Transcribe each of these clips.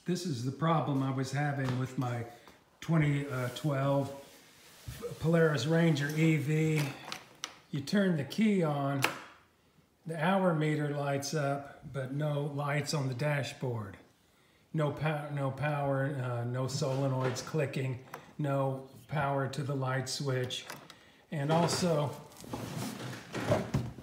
This is the problem I was having with my 2012 Polaris Ranger EV. You turn the key on, the hour meter lights up, but no lights on the dashboard. No power, no solenoids clicking, no power to the light switch, and also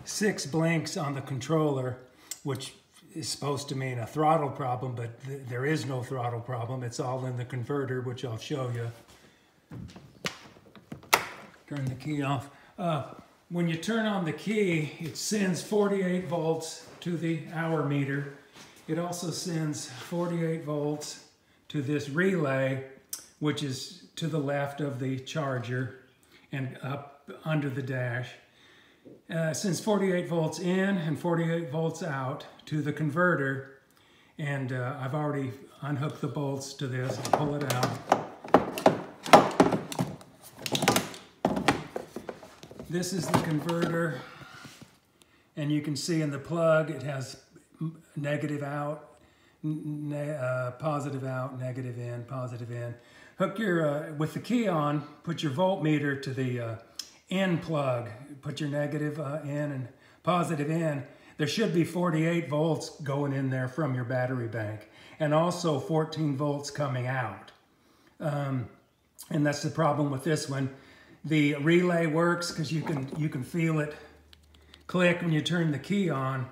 6 blinks on the controller, which is supposed to mean a throttle problem, but there is no throttle problem. It's all in the converter, which I'll show you. Turn the key off. When you turn on the key, it sends 48 volts to the hour meter. It also sends 48 volts to this relay, which is to the left of the charger and up under the dash. Sends 48 volts in and 48 volts out to the converter, and I've already unhooked the bolts to this. I'll pull it out. This is the converter, and you can see in the plug it has negative out, positive out, negative in, positive in. Hook your, with the key on, put your voltmeter to the in plug. Put your negative in and positive in. There should be 48 volts going in there from your battery bank, and also 14 volts coming out. And that's the problem with this one. The relay works because you can feel it click when you turn the key on,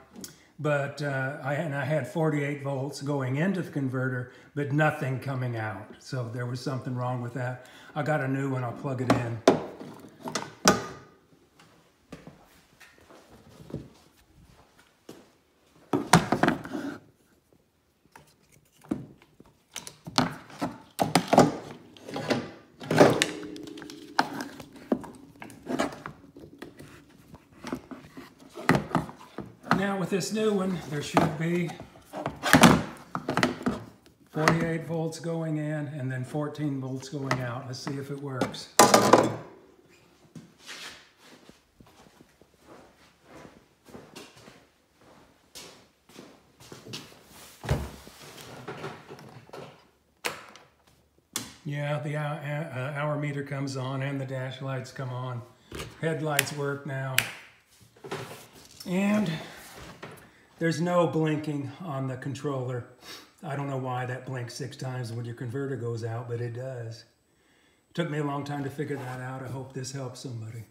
but I had 48 volts going into the converter, but nothing coming out. So there was something wrong with that. I got a new one. I'll plug it in. Now with this new one, there should be 48 volts going in and then 14 volts going out. Let's see if it works. Yeah, the hour meter comes on and the dash lights come on. Headlights work now. And there's no blinking on the controller. I don't know why that blinks 6 times when your converter goes out, but it does. It took me a long time to figure that out. I hope this helps somebody.